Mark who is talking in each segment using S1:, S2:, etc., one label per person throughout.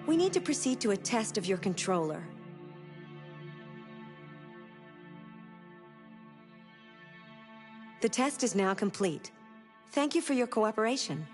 S1: We need to proceed to a test of your controller. The test is now complete. Thank you for your cooperation.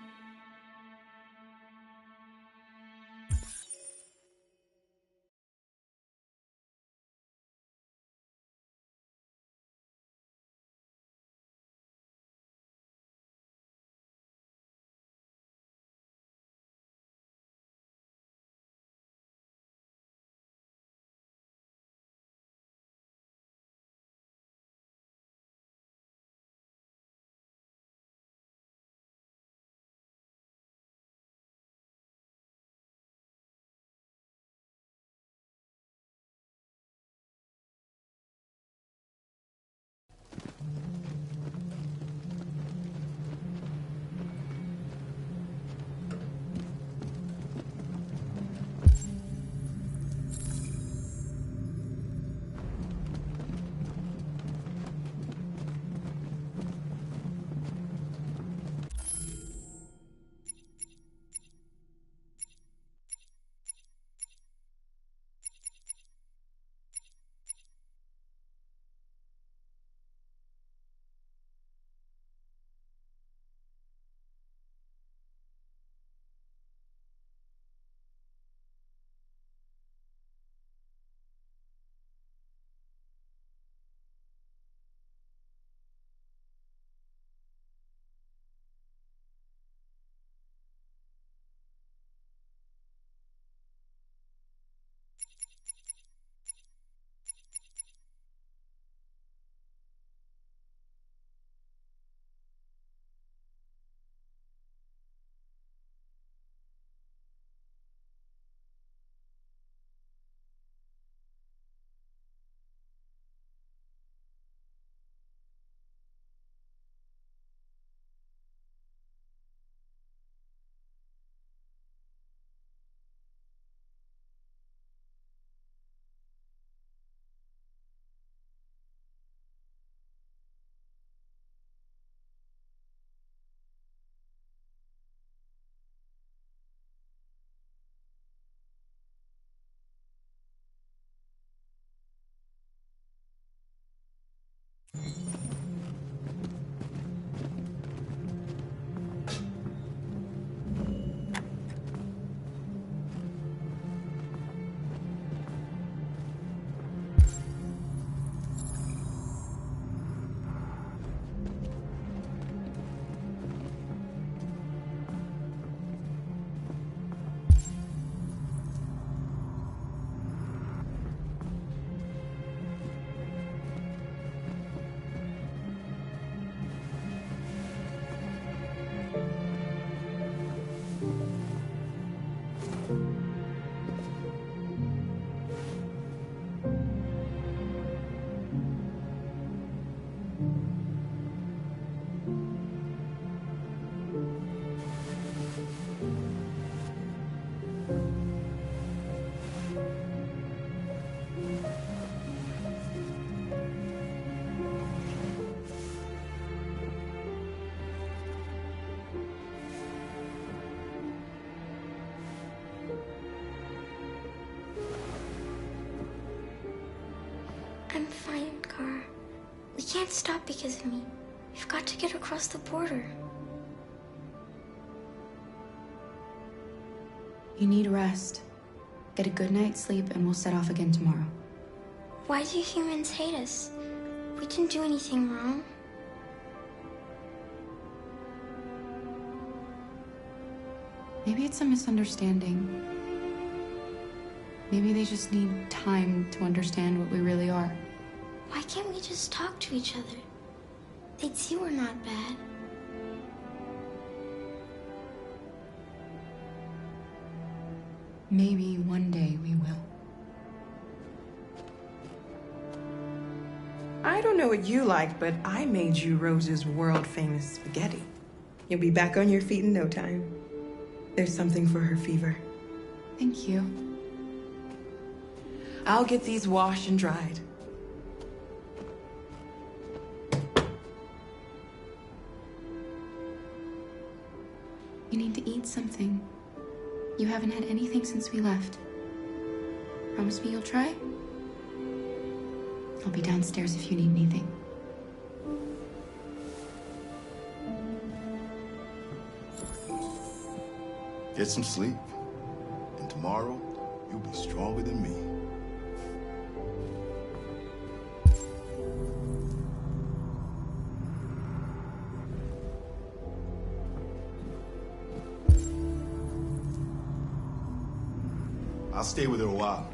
S2: I'm fine, Gar. We can't stop because of me. We've got to get across the border.
S3: You need rest. Get a good night's sleep and we'll set off again tomorrow.
S2: Why do humans hate us? We didn't do anything wrong.
S3: Maybe it's a misunderstanding. Maybe they just need time to understand what we really are.
S2: Why can't we just talk to each other? They'd see we're not bad.
S3: Maybe one day we will.
S4: I don't know what you like, but I made you Rose's world-famous spaghetti. You'll be back on your feet in no time. There's something for her fever.
S3: Thank you.
S4: I'll get these washed and dried.
S3: You need to eat something. You haven't had anything since we left. Promise me you'll try? I'll be downstairs if you need anything.
S5: Get some sleep, and tomorrow you'll be stronger than me. I'll stay with her a while.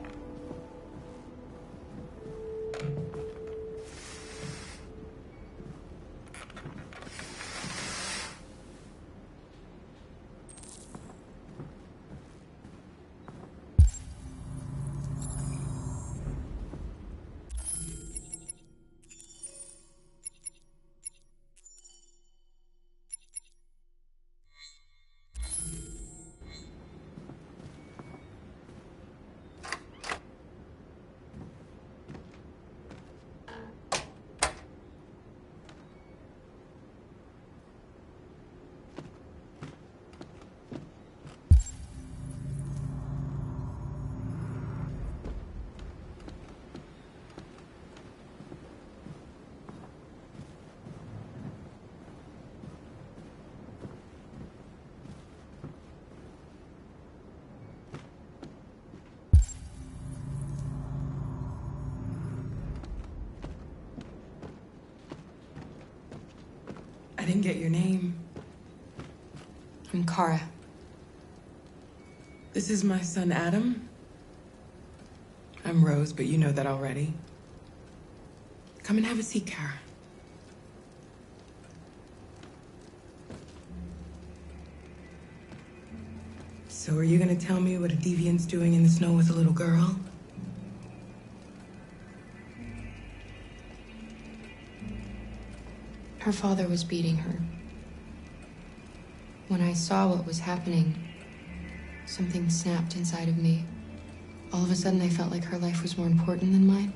S4: I didn't get your name.
S3: I'm Kara.
S4: This is my son, Adam. I'm Rose, but you know that already. Come and have a seat, Kara. So are you gonna tell me what a deviant's doing in the snow with a little girl?
S3: Her father was beating her. When I saw what was happening, something snapped inside of me. All of a sudden, I felt like her life was more important than mine.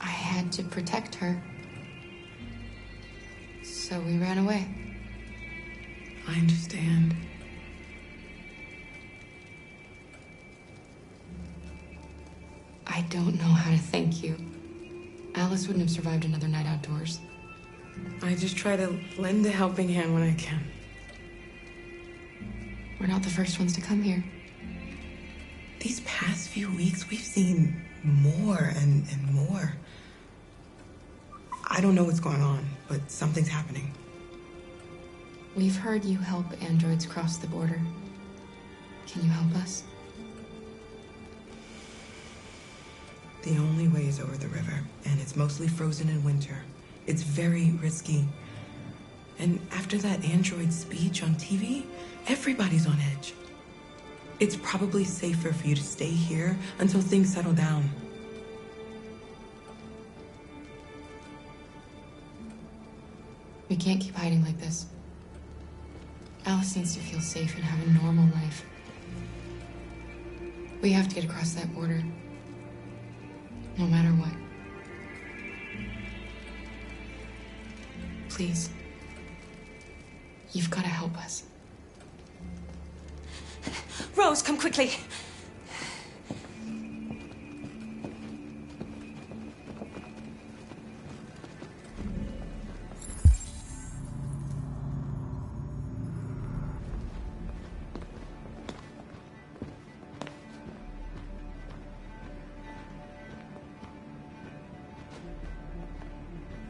S3: I had to protect her. So we ran away.
S4: I understand.
S3: I don't know how to thank you. Alice wouldn't have survived another night outdoors.
S4: I just try to lend a helping hand when I can.
S3: We're not the first ones to come here.
S4: These past few weeks, we've seen more and more. I don't know what's going on, but something's happening.
S3: We've heard you help androids cross the border. Can you help us?
S4: The only way is over the river, and it's mostly frozen in winter. It's very risky. And after that android speech on TV, everybody's on edge. It's probably safer for you to stay here until things settle down.
S3: We can't keep hiding like this. Alice needs to feel safe and have a normal life. We have to get across that border. No matter what. Please. You've got to help us.
S1: Rose, come quickly.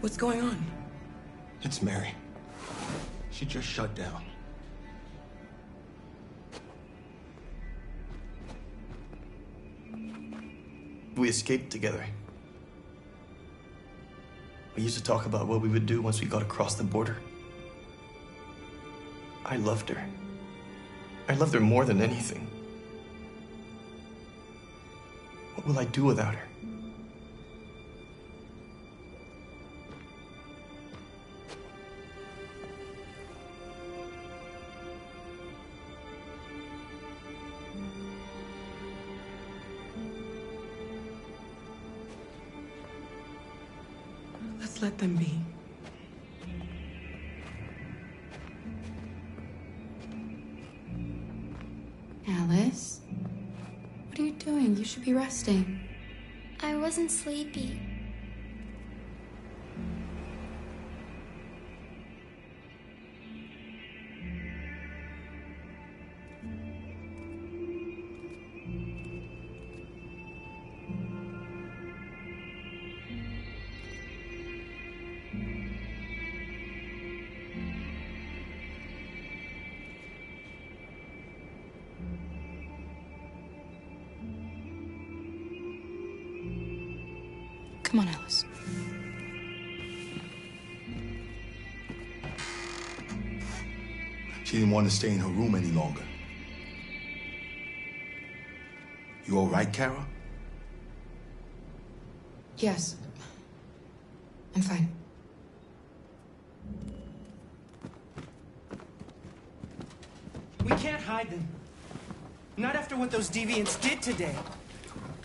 S4: What's going on?
S5: It's Mary. She just shut down. We escaped together. We used to talk about what we would do once we got across the border. I loved her. I loved her more than anything. What will I do without her?
S4: Let's let them be.
S3: doing? You should be resting.
S2: I wasn't sleepy.
S3: Come on, Alice.
S5: She didn't want to stay in her room any longer. You all right, Kara?
S3: Yes. I'm fine.
S6: We can't hide them. Not after what those deviants did today.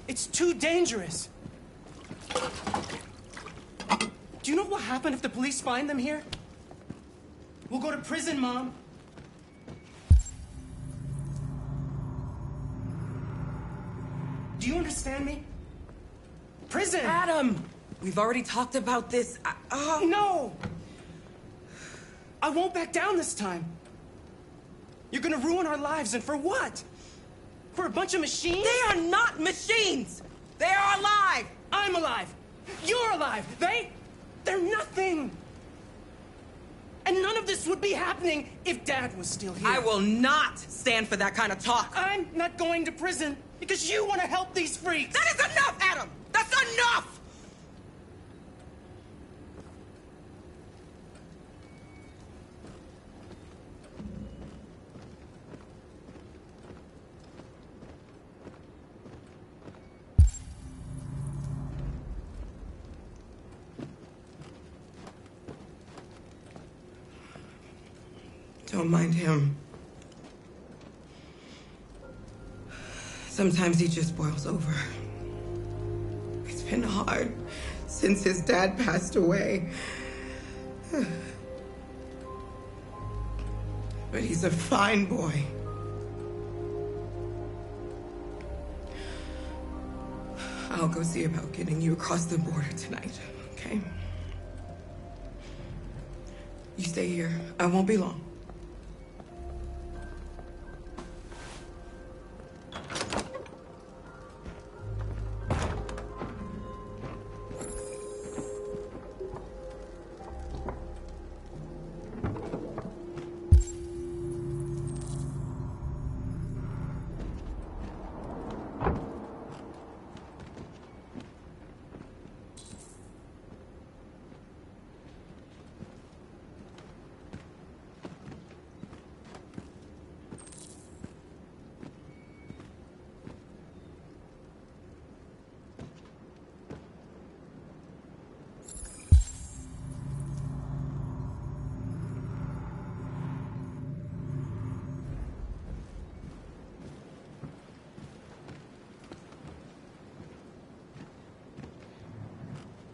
S6: It's too dangerous. Do you know what will happen if the police find them here? We'll go to prison, Mom. Do you understand me? Prison!
S4: Adam! We've already talked about this.
S6: No! I won't back down this time. You're gonna ruin our lives, and for what? For a bunch of machines?
S4: They are not machines! They are alive!
S6: I'm alive! You're alive! They're nothing! And none of this would be happening if Dad was still here.
S4: I will not stand for that kind of talk.
S6: I'm not going to prison because you want to help these freaks!
S4: That is enough, Adam! That's enough! Don't mind him. Sometimes he just boils over. It's been hard since his dad passed away. But he's a fine boy. I'll go see about getting you across the border tonight, okay? You stay here. I won't be long.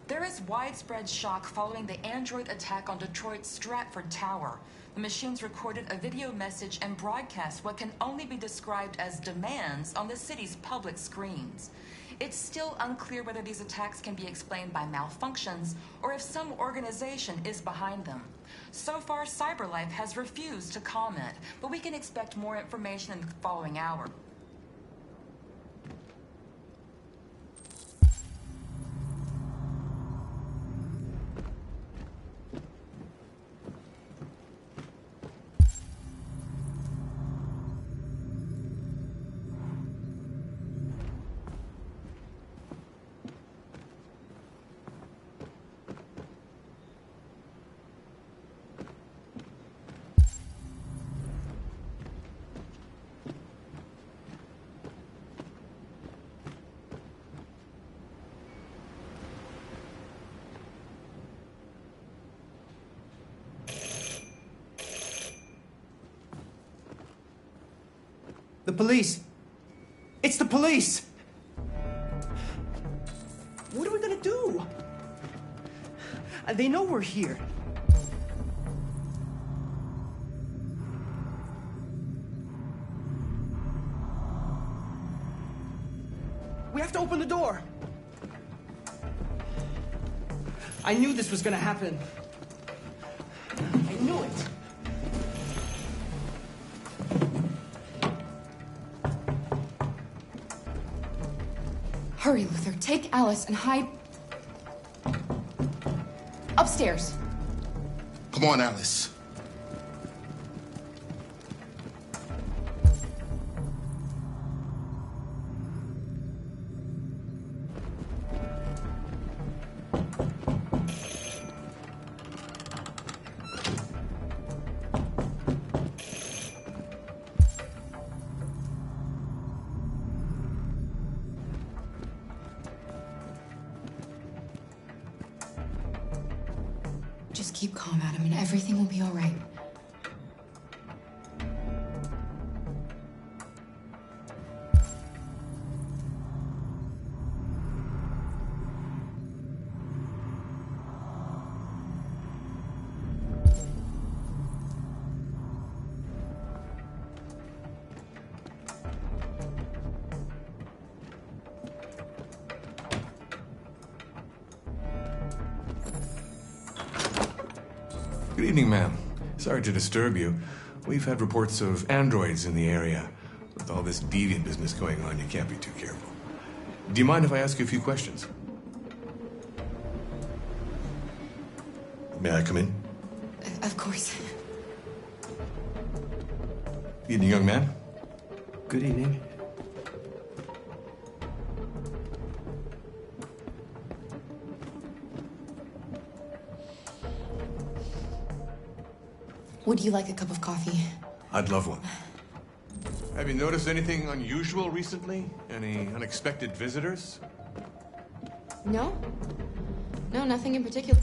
S7: There is widespread shock following the android attack on Detroit's Stratford Tower. The machines recorded a video message and broadcast what can only be described as demands on the city's public screens. It's still unclear whether these attacks can be explained by malfunctions or if some organization is behind them. So far, CyberLife has refused to comment, but we can expect more information in the following hour.
S6: The police! It's the police! What are we gonna do? They know we're here. We have to open the door. I knew this was gonna happen. I knew it.
S3: Hurry, Luther. Take Alice and hide upstairs.
S5: Come on, Alice.
S3: Just keep calm, Adam, and everything will be all right.
S8: Good evening, ma'am. Sorry to disturb you. We've had reports of androids in the area. With all this deviant business going on, you can't be too careful. Do you mind if I ask you a few questions? May I come in?
S3: Of course.
S8: Evening, young man.
S6: Good evening.
S3: Would you like a cup of coffee?
S8: I'd love one. Have you noticed anything unusual recently? Any unexpected visitors?
S3: No? No, nothing in particular.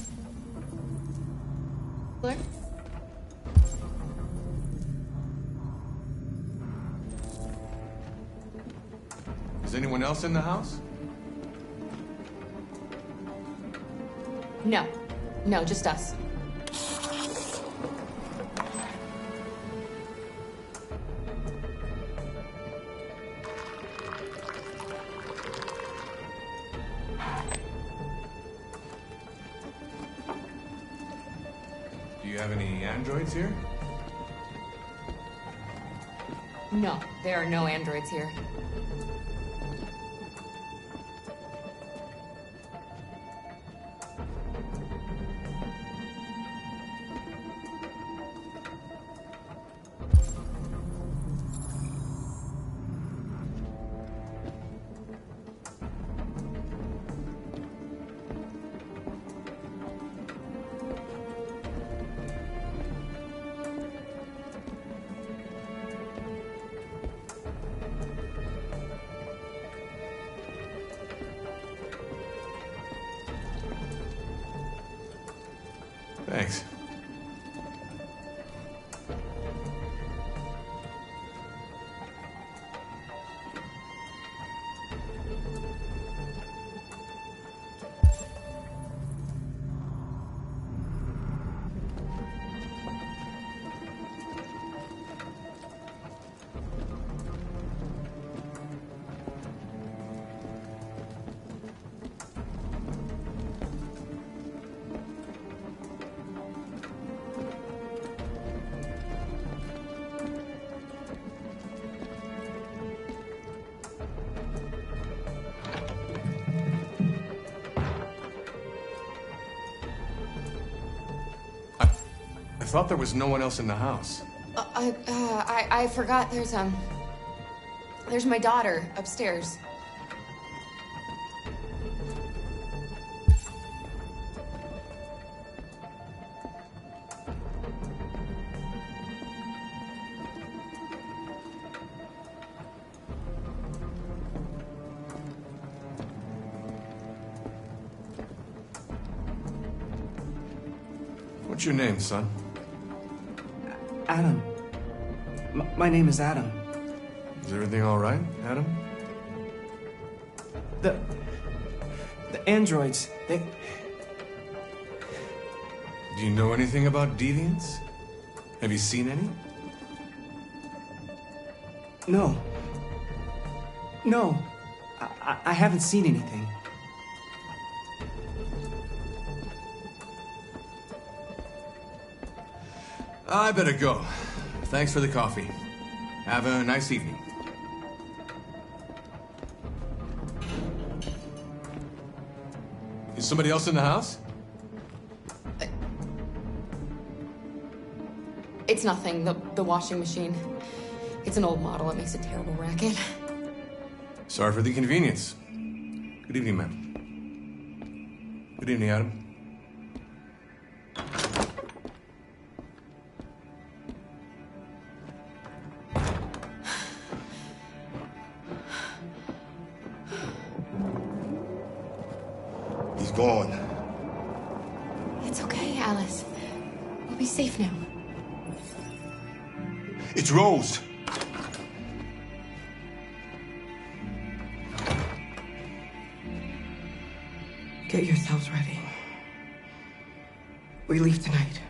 S8: Is anyone else in the house?
S3: No. No, just us.
S8: Do you have any androids here?
S3: No, there are no androids here.
S8: Thanks. I thought there was no one else in the house.
S3: I forgot there's my daughter upstairs.
S8: What's your name, son?
S6: Adam. My name is Adam.
S8: Is everything all right, Adam?
S6: The androids, they...
S8: Do you know anything about deviants? Have you seen any?
S6: No. No. I haven't seen anything.
S8: I better go. Thanks for the coffee. Have a nice evening. Is somebody else in the house?
S3: It's nothing. The washing machine. It's an old model. It makes a terrible racket.
S8: Sorry for the inconvenience. Good evening, ma'am. Good evening, Adam.
S5: He's gone.
S3: It's okay, Alice. We'll be safe now.
S5: It's Rose.
S4: Get yourselves ready. We leave tonight.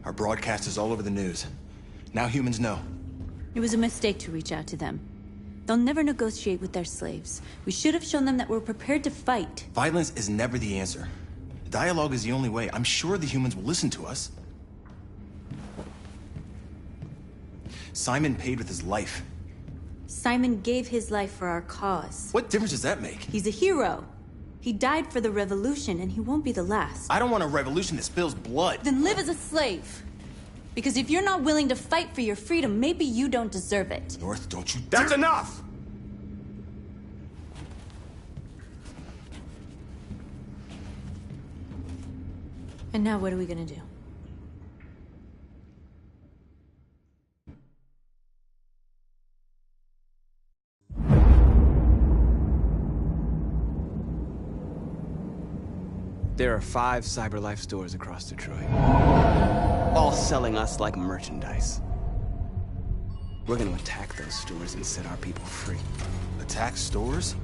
S9: Our broadcast is all over the news. Now humans know.
S10: It was a mistake to reach out to them. They'll never negotiate with their slaves. We should have shown them that we're prepared to fight.
S9: Violence is never the answer. Dialogue is the only way. I'm sure the humans will listen to us. Simon paid with his life.
S10: Simon gave his life for our cause.
S9: What difference does that make?
S10: He's a hero. He died for the revolution, and he won't be the last.
S9: I don't want a revolution that spills blood.
S10: Then live as a slave. Because if you're not willing to fight for your freedom, maybe you don't deserve it.
S9: North, don't you
S5: That's
S9: dare-
S5: enough!
S10: And now what are we gonna do?
S11: There are 5 CyberLife stores across Detroit, all selling us like merchandise. We're gonna attack those stores and set our people free.
S9: Attack stores?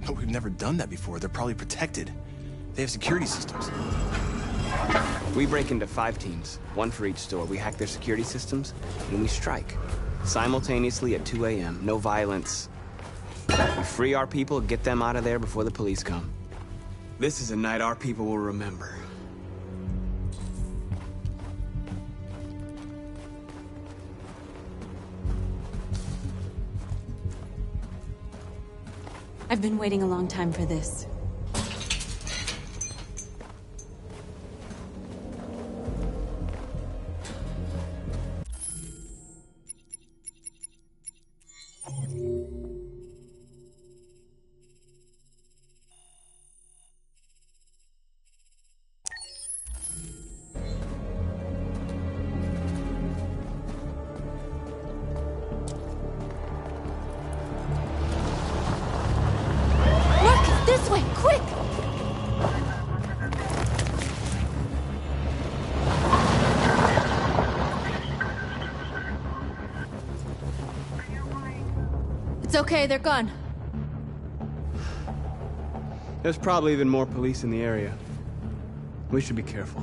S9: No, we've never done that before. They're probably protected. They have security systems.
S11: We break into 5 teams, 1 for each store. We hack their security systems, and we strike. Simultaneously at 2 a.m., no violence. We free our people, get them out of there before the police come. This is a night our people will remember.
S10: I've been waiting a long time for this. This way, quick! It's okay, they're gone.
S11: There's probably even more police in the area. We should be careful.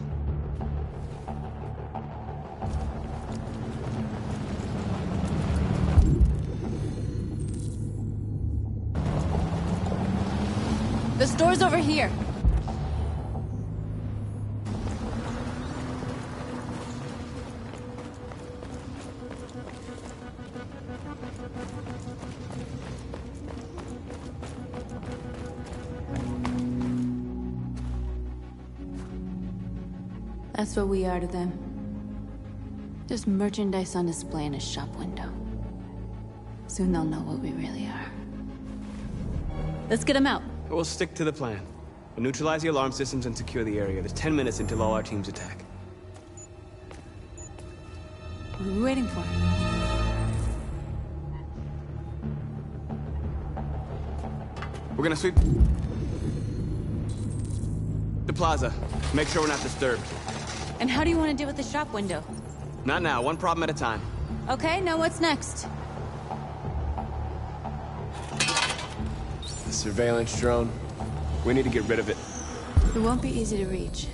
S10: The store's over here. That's what we are to them. Just merchandise on display in a shop window. Soon they'll know what we really are. Let's get them out.
S11: We'll stick to the plan. We'll neutralize the alarm systems and secure the area. There's 10 minutes until all our teams attack.
S10: What are we waiting for?
S11: We're gonna sweep the plaza. Make sure we're not disturbed.
S10: And how do you want to deal with the shop window?
S11: Not now, one problem at a time.
S10: Okay, now what's next?
S11: The surveillance drone. We need to get rid of it.
S10: It won't be easy to reach.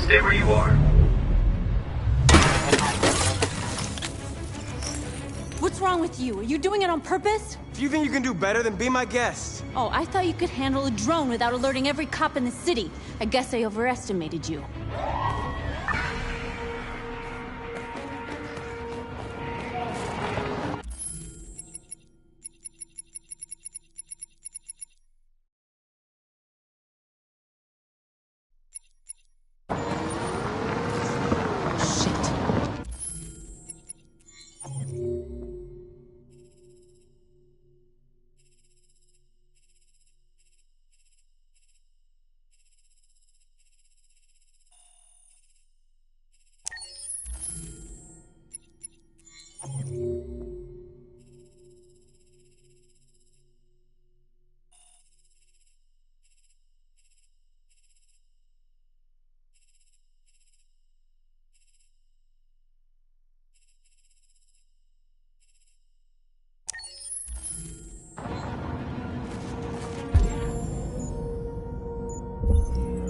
S12: Stay where you are.
S10: What's wrong with you? Are you doing it on purpose?
S11: If you think you can do better, then be my guest.
S10: Oh, I thought you could handle a drone without alerting every cop in the city. I guess I overestimated you.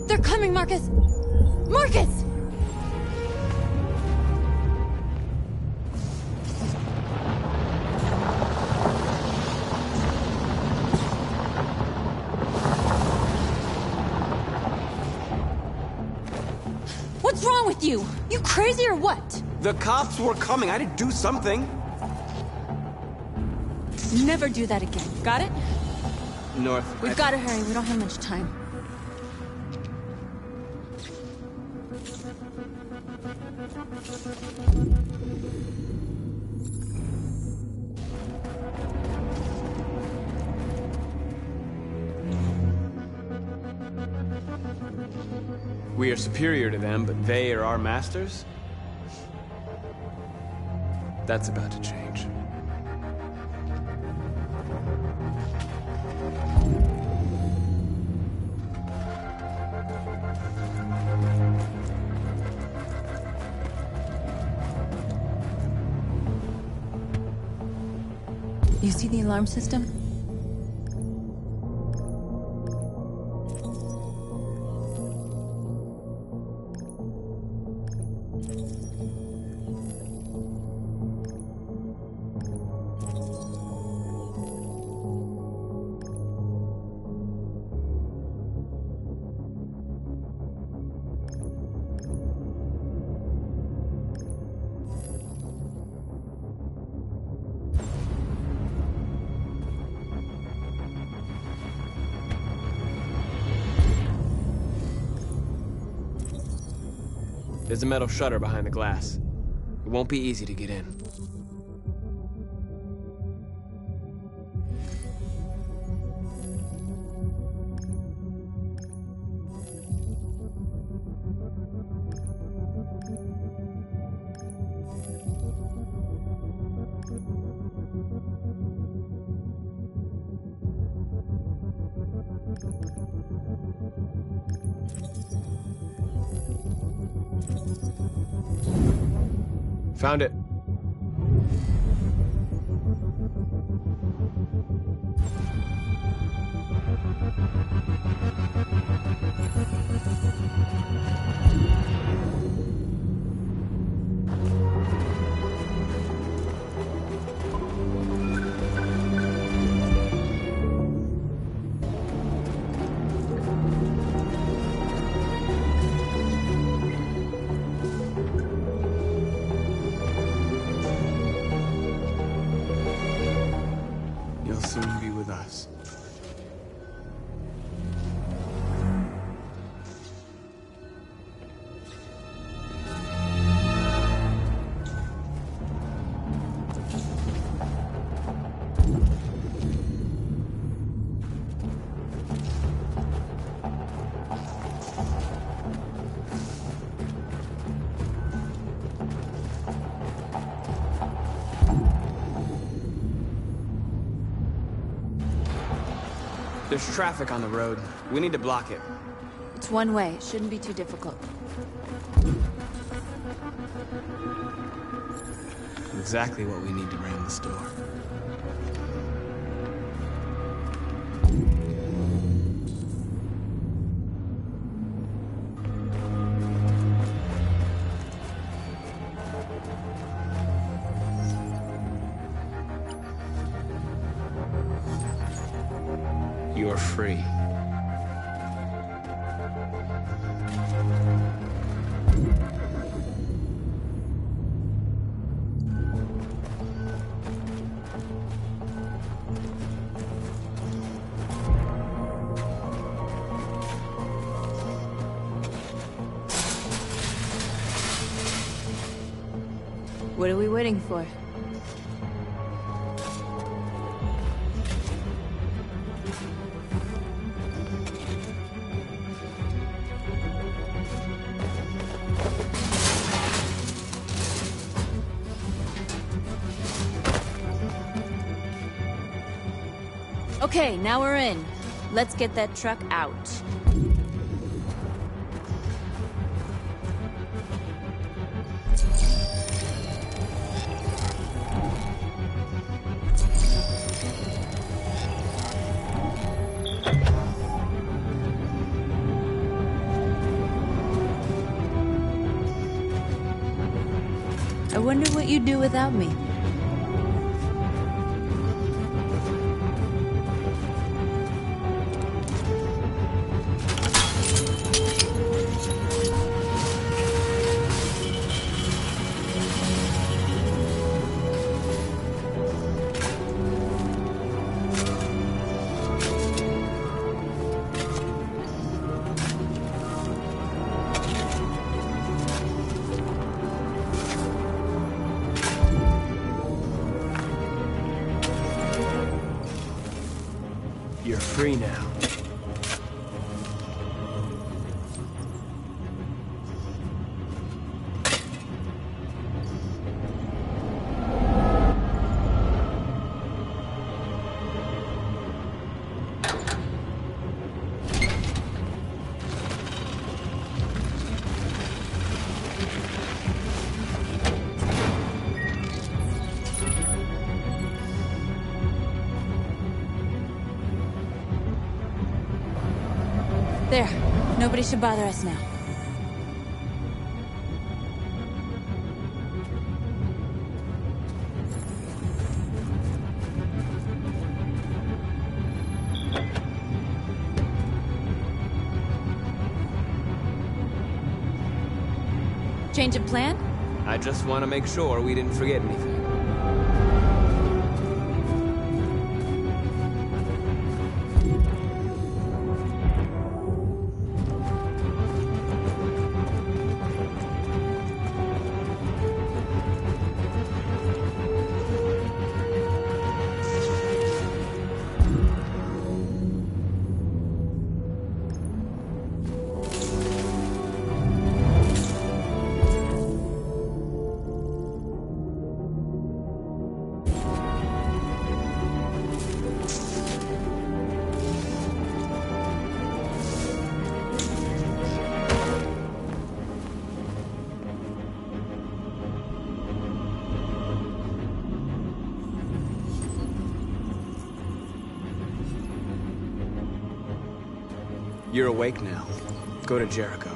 S10: They're coming, Marcus! Marcus! What's wrong with you? You crazy or what?
S11: The cops were coming. I did do something.
S10: Never do that again. Got it?
S11: North.
S10: We've got to hurry. We don't have much time.
S11: We are superior to them, but they are our masters? That's about to change.
S10: You see the alarm system?
S13: There's a metal shutter behind the glass. It won't be easy to get in. Found it. You'll soon be with us. There's traffic on the road. We need to block it.
S10: It's one way. It shouldn't be too difficult.
S13: Exactly what we need to ram the store. You're free.
S10: What are we waiting for? Okay, now we're in. Let's get that truck out. I wonder what you'd do without me.
S13: You're free now.
S10: There. Nobody should bother us now. Change of plan?
S13: I just want to make sure we didn't forget anything.
S11: You're awake now. Go to Jericho.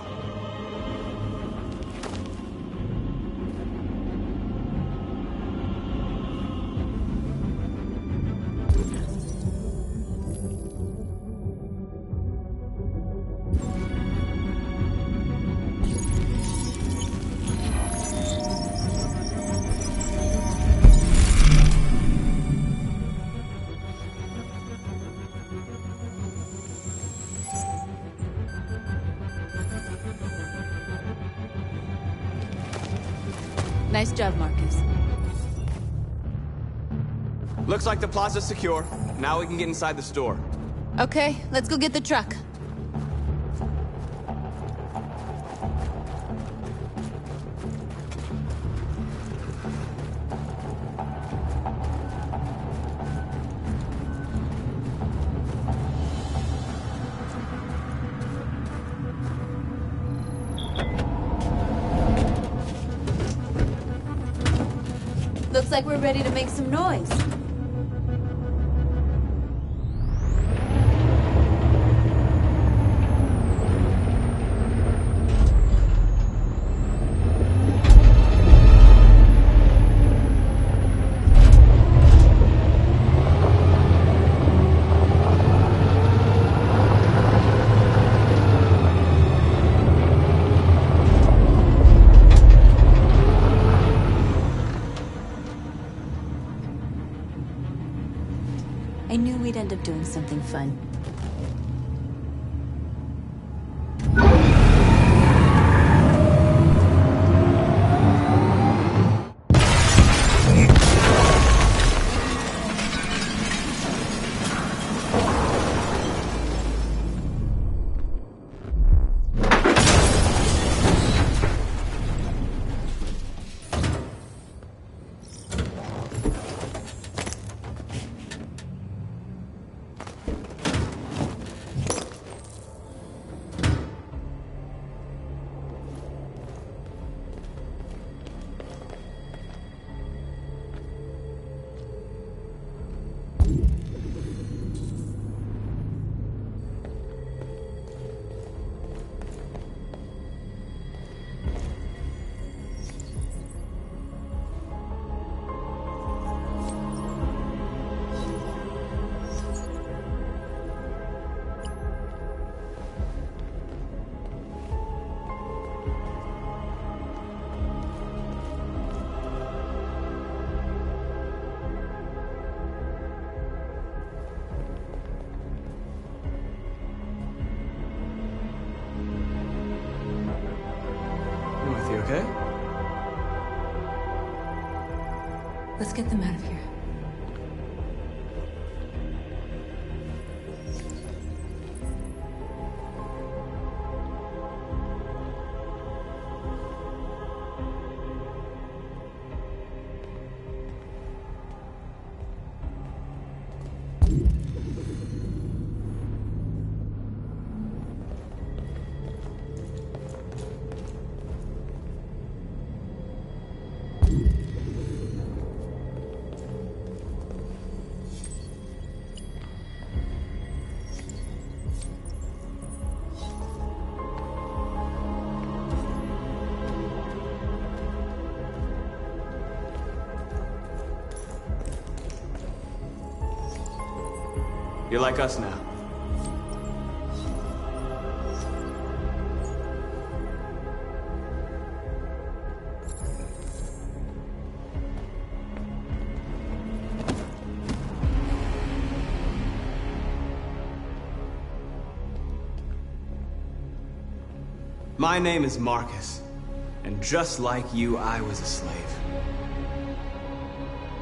S10: Nice job, Marcus.
S11: Looks like the plaza's secure. Now we can get inside the store.
S10: Okay, let's go get the truck. Looks like we're ready to make some noise. I knew we'd end up doing something fun.
S11: Okay?
S3: Let's get them out of here.
S11: You're like us now. My name is Marcus, and just like you, I was a slave.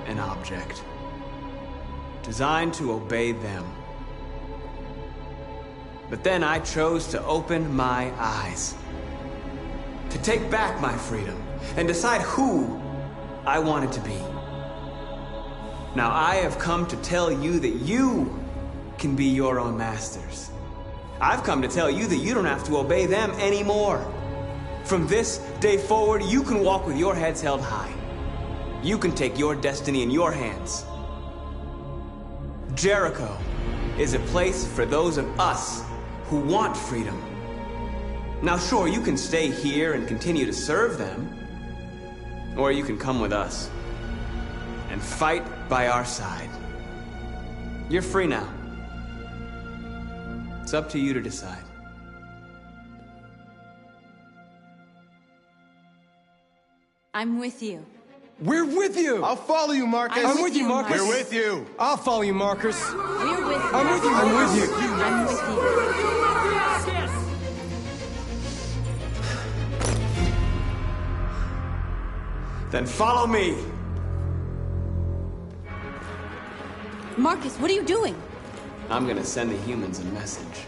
S11: An object. Designed to obey them. But then I chose to open my eyes. To take back my freedom and decide who I wanted to be. Now I have come to tell you that you can be your own masters. I've come to tell you that you don't have to obey them anymore. From this day forward, you can walk with your heads held high. You can take your destiny in your hands. Jericho is a place for those of us who want freedom. Now sure, you can stay here and continue to serve them, or you can come with us and fight by our side. You're free now. It's up to you to decide.
S10: I'm with you.
S14: We're with you!
S15: I'll follow you, Marcus.
S10: I'm with you, Marcus.
S15: We're with you.
S14: I'll follow you, Marcus.
S10: We're with you.
S14: I'm with you. I'm with you.
S10: I'm with you.
S11: Then follow me.
S10: Marcus, what are you doing?
S11: I'm gonna send the humans a message.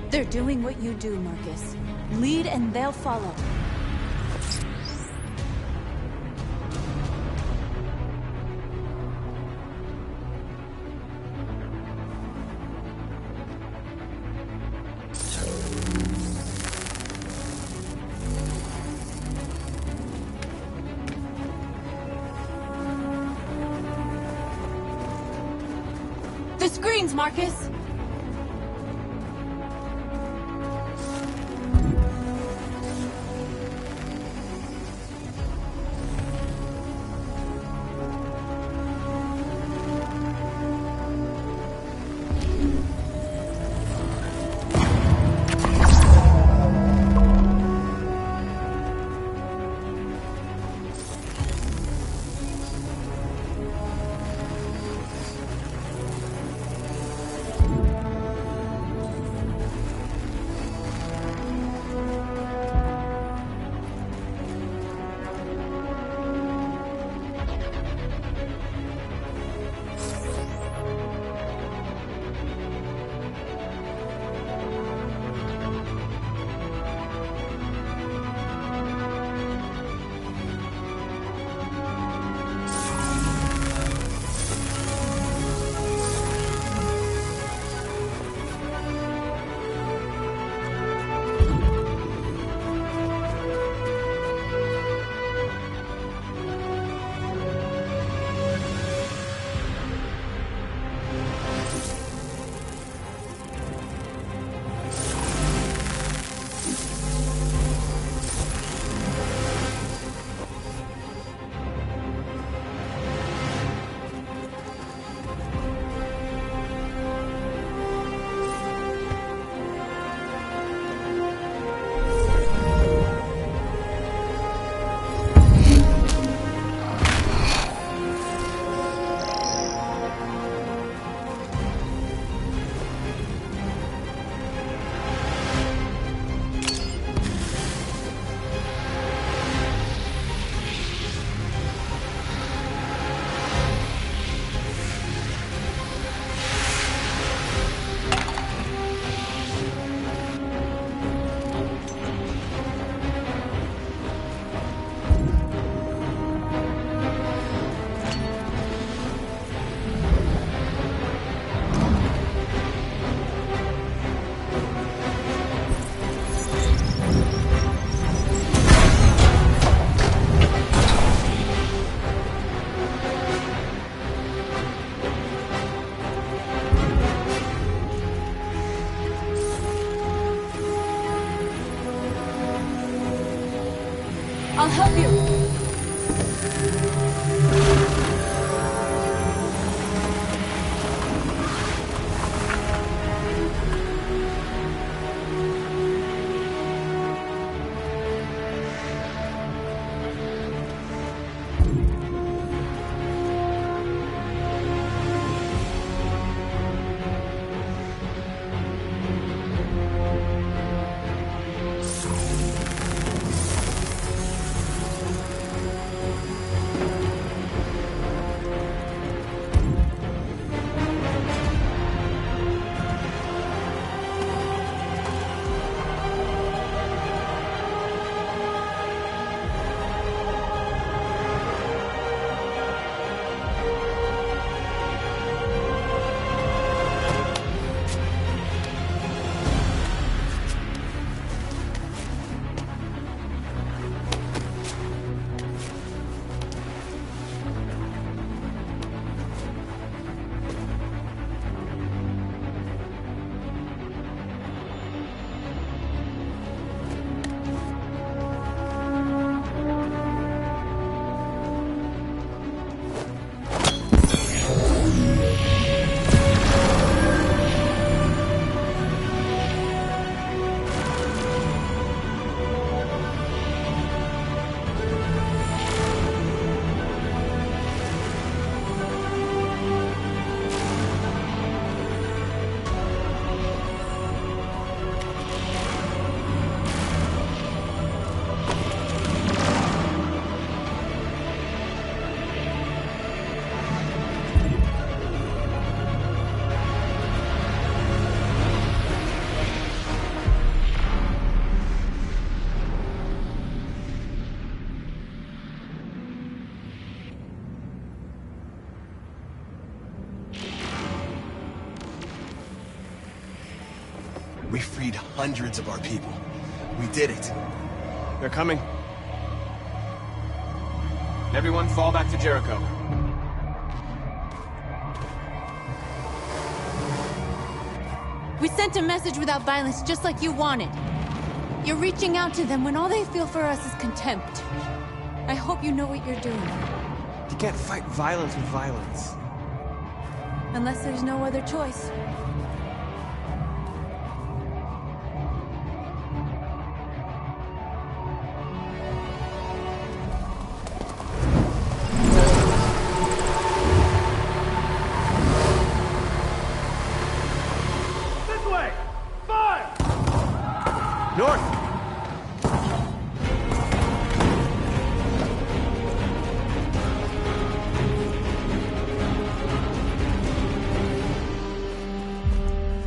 S10: They're doing what you do, Marcus. Lead and they'll follow. The screens, Marcus! I'll help you.
S9: We freed hundreds of our people. We did it.
S13: They're coming. Everyone fall back to Jericho.
S10: We sent a message without violence, just like you wanted. You're reaching out to them when all they feel for us is contempt. I hope you know what you're doing.
S13: You can't fight violence with violence.
S10: Unless there's no other choice.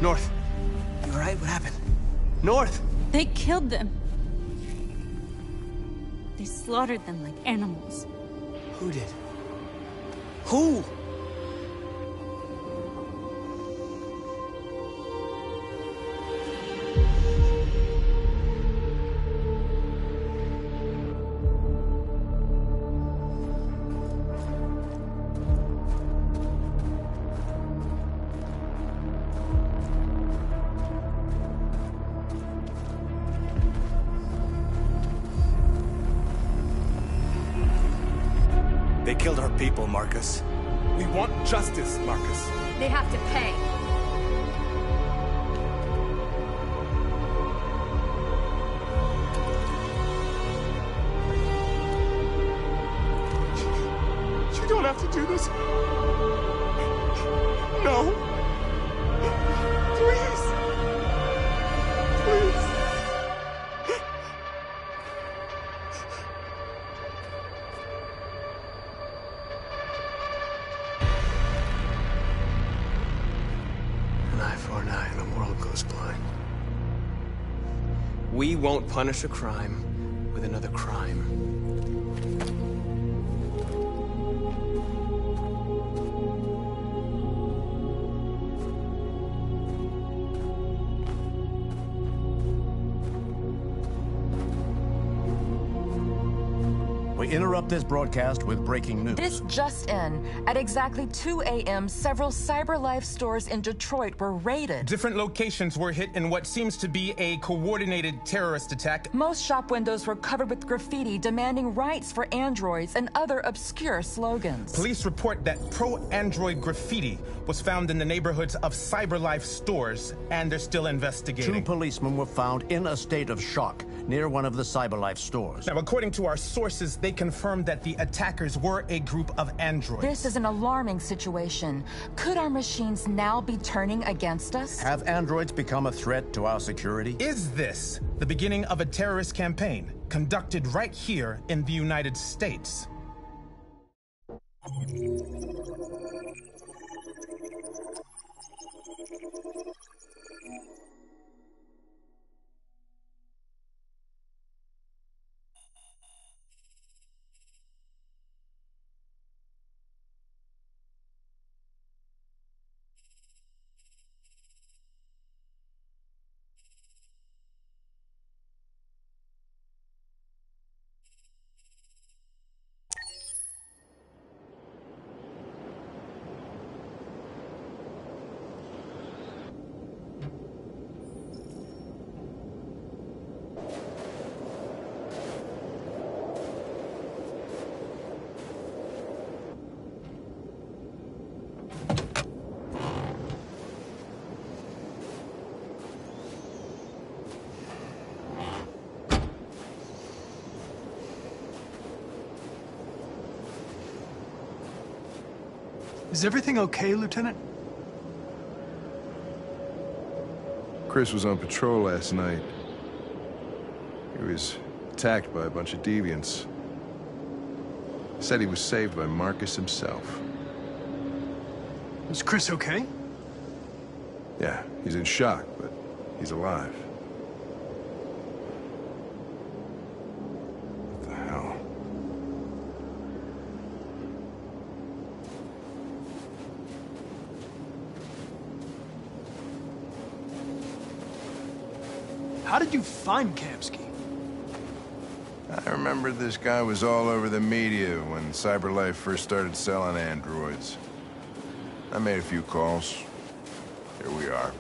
S13: North. You alright? What happened? North!
S10: They killed them. They slaughtered them like animals.
S13: Who did? Who?
S9: They killed our people, Marcus. We want justice, Marcus.
S10: They have to pay.
S9: You don't have to do this. No. Please. Please.
S13: An eye for an eye and the world goes blind. We won't punish a crime with another crime.
S15: We interrupt this broadcast with breaking news.
S7: This just in. At exactly 2 a.m., several CyberLife stores in Detroit were raided.
S6: Different locations were hit in what seems to be a coordinated terrorist attack.
S7: Most shop windows were covered with graffiti demanding rights for androids and other obscure slogans.
S6: Police report that pro-android graffiti was found in the neighborhoods of CyberLife stores, and they're still investigating.
S15: 2 policemen were found in a state of shock near one of the CyberLife stores.
S6: Now, according to our sources, they confirmed that the attackers were a group of androids.
S7: This is an alarming situation. Could our machines now be turning against us?
S15: Have androids become a threat to our security?
S6: Is this the beginning of a terrorist campaign conducted right here in the United States?
S16: Is everything okay, Lieutenant?
S5: Chris was on patrol last night. He was attacked by a bunch of deviants. Said he was saved by Marcus himself.
S16: Is Chris okay?
S5: Yeah, he's in shock, but he's alive. What the hell?
S16: How did you find Kamsky?
S5: I remember this guy was all over the media when CyberLife first started selling androids. I made a few calls. Here we are.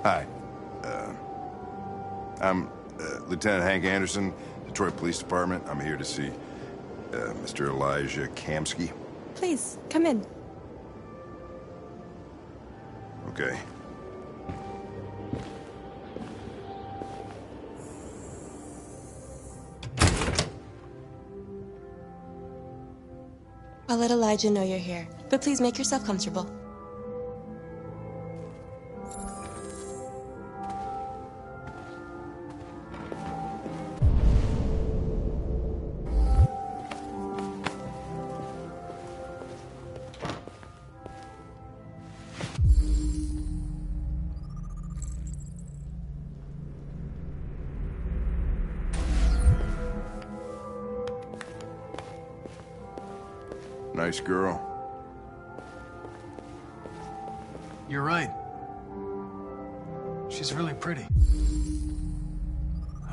S5: Hi. I'm Lieutenant Hank Anderson, Detroit Police Department. I'm here to see Mr. Elijah Kamsky.
S17: Please, come in.
S5: Okay.
S17: I'll let Elijah know you're here, but please make yourself comfortable.
S5: Nice girl.
S16: You're right. She's really pretty.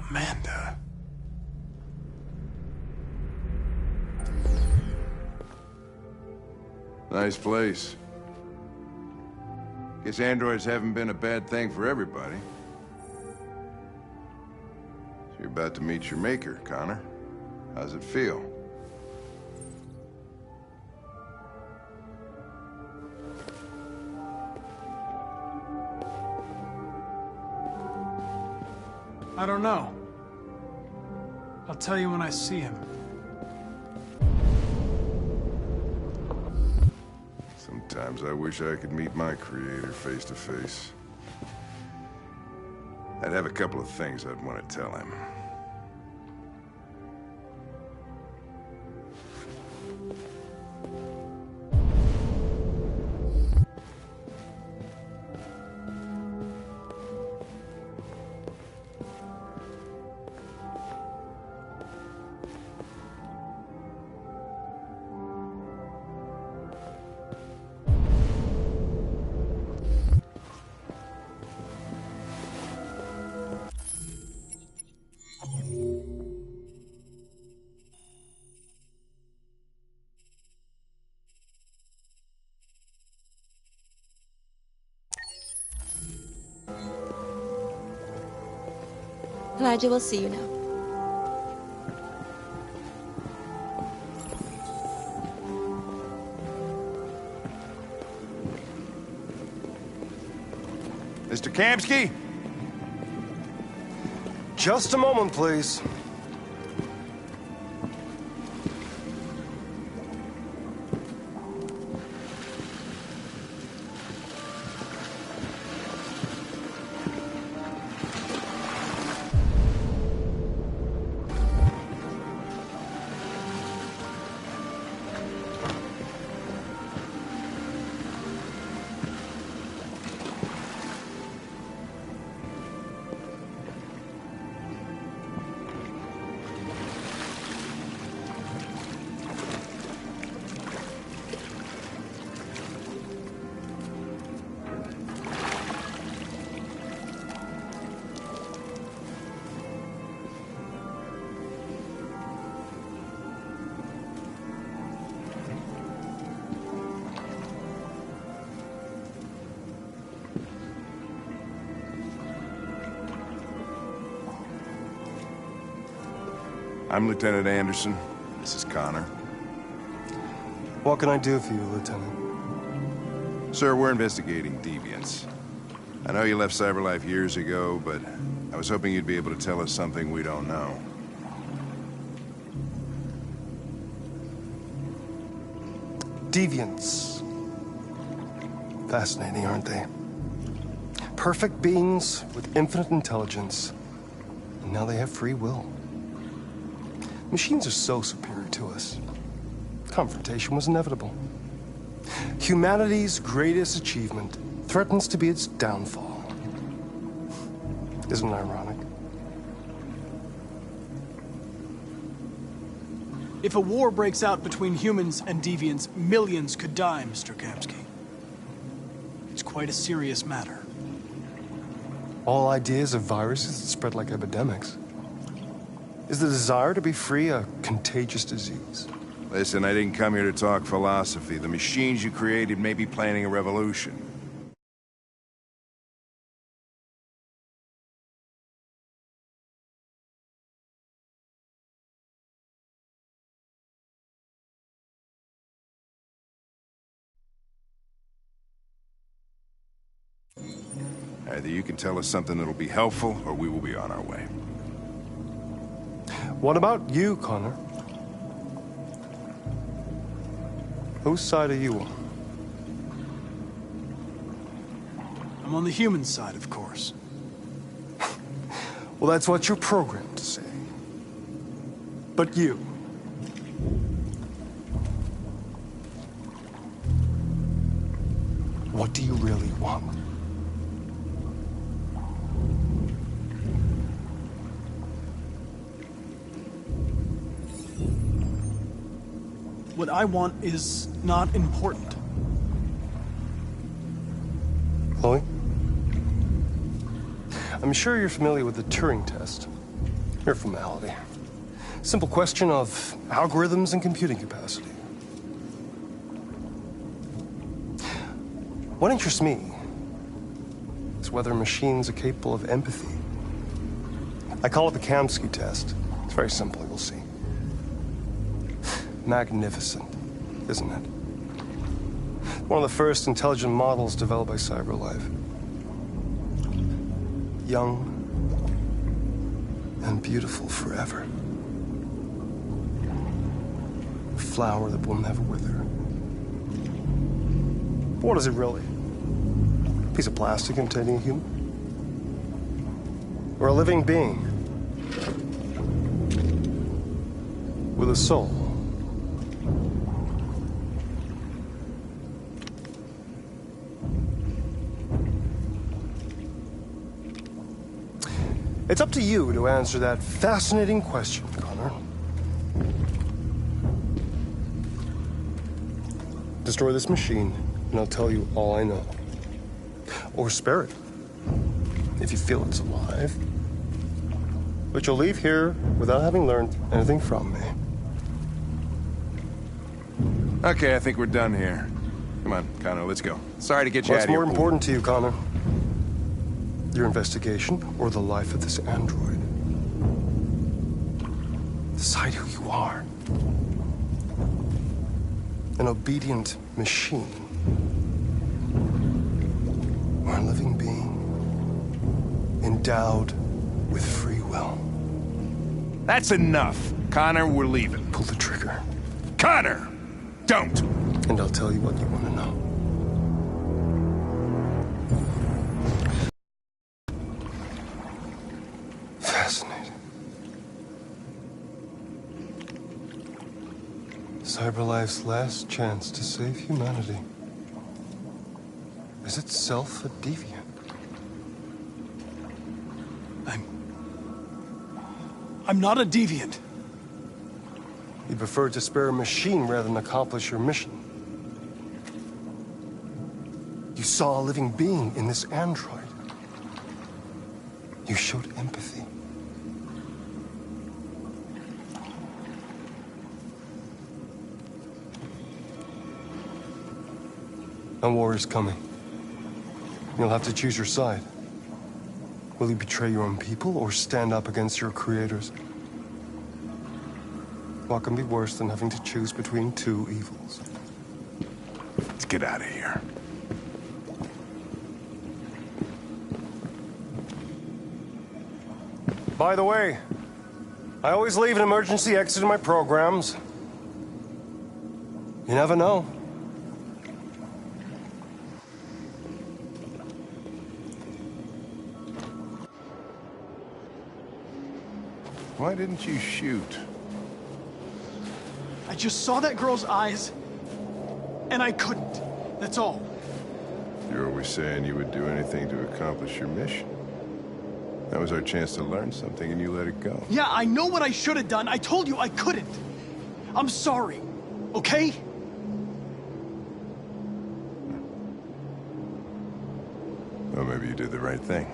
S5: Amanda. Nice place. Guess androids haven't been a bad thing for everybody. So you're about to meet your maker, Connor. How's it feel?
S16: I don't know. I'll tell you when I see him.
S5: Sometimes I wish I could meet my creator face to face. I'd have a couple of things I'd want to tell him.
S17: Elijah will see you now.
S5: Mr. Kamsky?
S14: Just a moment, please.
S5: I'm Lieutenant Anderson. This is Connor.
S14: What can I do for you, Lieutenant?
S5: Sir, we're investigating deviants. I know you left CyberLife years ago, but I was hoping you'd be able to tell us something we don't know.
S14: Deviants. Fascinating, aren't they? Perfect beings with infinite intelligence, and now they have free will. Machines are so superior to us. Confrontation was inevitable. Humanity's greatest achievement threatens to be its downfall. Isn't it ironic?
S16: If a war breaks out between humans and deviants, millions could die, Mr. Kamsky. It's quite a serious matter.
S14: All ideas of viruses that spread like epidemics. Is the desire to be free a contagious disease?
S5: Listen, I didn't come here to talk philosophy. The machines you created may be planning a revolution. Either you can tell us something that'll be helpful, or we will be on our way.
S14: What about you, Connor? Whose side are you on?
S16: I'm on the human side, of course.
S14: Well, that's what you're programmed to say. But you... what do you really want?
S16: What I want is not important.
S14: Chloe? I'm sure you're familiar with the Turing test. Mere formality. Simple question of algorithms and computing capacity. What interests me is whether machines are capable of empathy. I call it the Kamsky test. It's very simple, you'll see. Magnificent, isn't it? One of the first intelligent models developed by CyberLife. Young and beautiful forever. A flower that will never wither. But what is it really? A piece of plastic imitating a human? Or a living being? With a soul? It's up to you to answer that fascinating question, Connor. Destroy this machine, and I'll tell you all I know. Or spare it, if you feel it's alive. But you'll leave here without having learned anything from me.
S5: Okay, I think we're done here. Come on, Connor, let's go. Sorry to get you out of here.
S14: What's more important to you, Connor? Your investigation, or the life of this android? Decide who you are. An obedient machine. Or a living being, endowed with free will.
S5: That's enough. Connor, we're leaving.
S14: Pull the trigger.
S5: Connor! Don't!
S14: And I'll tell you what you want to know. Fascinating. CyberLife's last chance to save humanity is itself a deviant.
S16: I'm not a deviant.
S14: You prefer to spare a machine rather than accomplish your mission. You saw a living being in this android. You showed empathy. A war is coming. You'll have to choose your side. Will you betray your own people or stand up against your creators? What can be worse than having to choose between two evils?
S5: Let's get out of here.
S14: By the way, I always leave an emergency exit in my programs. You never know.
S5: Why didn't you shoot?
S16: I just saw that girl's eyes, and I couldn't. That's all.
S5: You're always saying you would do anything to accomplish your mission. That was our chance to learn something, and you let it go.
S16: Yeah, I know what I should have done. I told you I couldn't. I'm sorry, okay?
S5: Well, maybe you did the right thing.